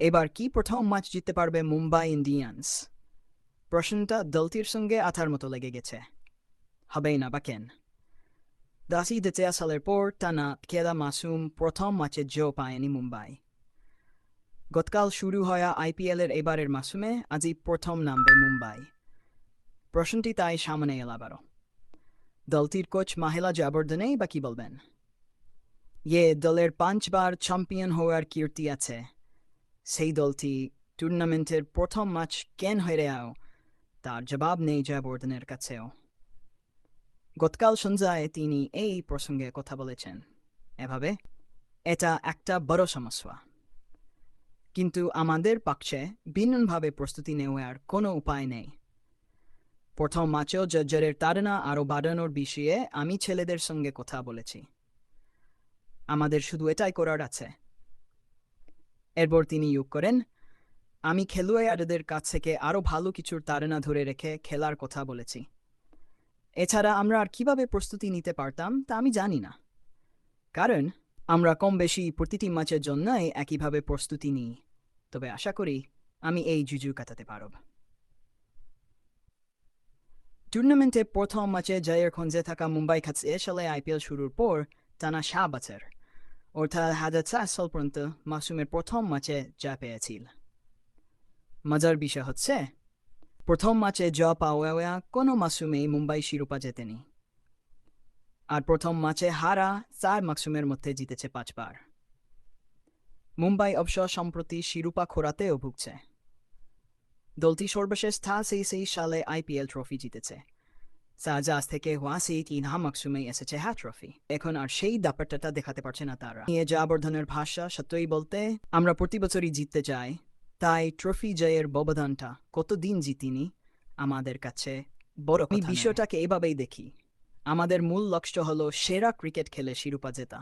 এবার কি প্রথম ম্যাচ জিততে পারবে মুম্বাই ইন্ডিয়ান্স? প্রশ্নটা দলটির সঙ্গে আঠার মতো লেগে গেছে। হবেই না বা কেন? 2023 সালের পর টানা খেলা মাসুম প্রথম ম্যাচে জয় পায়নি মুম্বাই। গতকাল শুরু হওয়া আইপিএলের এবারের মাসুমে আজই প্রথম নামবে মুম্বাই। প্রশ্নটি তাই সামনে এল আবারও। দলটির কোচ মাহেলা জয়াবর্ধনে বা কি বলবেন? দলের 5বার চ্যাম্পিয়ন হওয়ার কীর্তি আছে, সেই দলটি টুর্নামেন্টের প্রথম ম্যাচ কেন হেরেও তার জবাব নেই জয়াবর্ধনের কাছেও। গতকাল সন্ধ্যায় তিনি এই প্রসঙ্গে কথা বলেছেন এভাবে: এটা একটা বড় সমস্যা, কিন্তু আমাদের পক্ষে ভিন্নভাবে প্রস্তুতি নেওয়ার কোনো উপায় নেই। প্রথম ম্যাচেও জয়ের তাড়না আরও বাড়ানোর বিষয়ে আমি ছেলেদের সঙ্গে কথা বলেছি। আমাদের শুধু এটাই করার আছে। এরপর তিনি যোগ করেন, আমি খেলোয়াড়দের কাছ থেকে আরও ভালো কিছুর তাড়না ধরে রেখে খেলার কথা বলেছি। এছাড়া আমরা আর কিভাবে প্রস্তুতি নিতে পারতাম তা আমি জানি না, কারণ আমরা কম বেশি প্রতিটি ম্যাচের জন্যই একইভাবে প্রস্তুতি নিই। তবে আশা করি আমি এই জুজু কাটাতে পারব। টুর্নামেন্টে প্রথম ম্যাচে জয়ের খঞ্জে থাকা মুম্বাই খাচ্ছে সালে আইপিএল শুরুর পর টানা 7 বছর, অর্থাৎ 2004 সাল পর্যন্ত মাসুমের প্রথম ম্যাচে জয় পেয়েছিল। মজার বিষয় হচ্ছে, প্রথম ম্যাচে জয় পাওয়া কোনো মাসুমেই মুম্বাই শিরোপা জেতেনি, আর প্রথম ম্যাচে হারা 4 মাসুমের মধ্যে জিতেছে 5বার। মুম্বাই অবশ্য সম্প্রতি শিরোপা খোরাতেও ভুগছে। দলটি সর্বশেষ 2023 সালে আইপিএল ট্রফি জিতেছে। আজ থেকে হওয়া সেই 3 মাসুমেই এসেছে ট্রফি। এখন আর সেই ব্যাপারটা দেখাতে পারছে না তারা। জয়াবর্ধনের ভাষা সত্যই বলতে, আমরা প্রতি বছরই জিততে চাই, তাই ট্রফি জয়ের ব্যবধানটা কতদিন জিতিনি আমাদের কাছে বড় কথা। আমি বিষয়টাকে এভাবেই দেখি, আমাদের মূল লক্ষ্য হলো সেরা ক্রিকেট খেলে শিরোপা জেতা।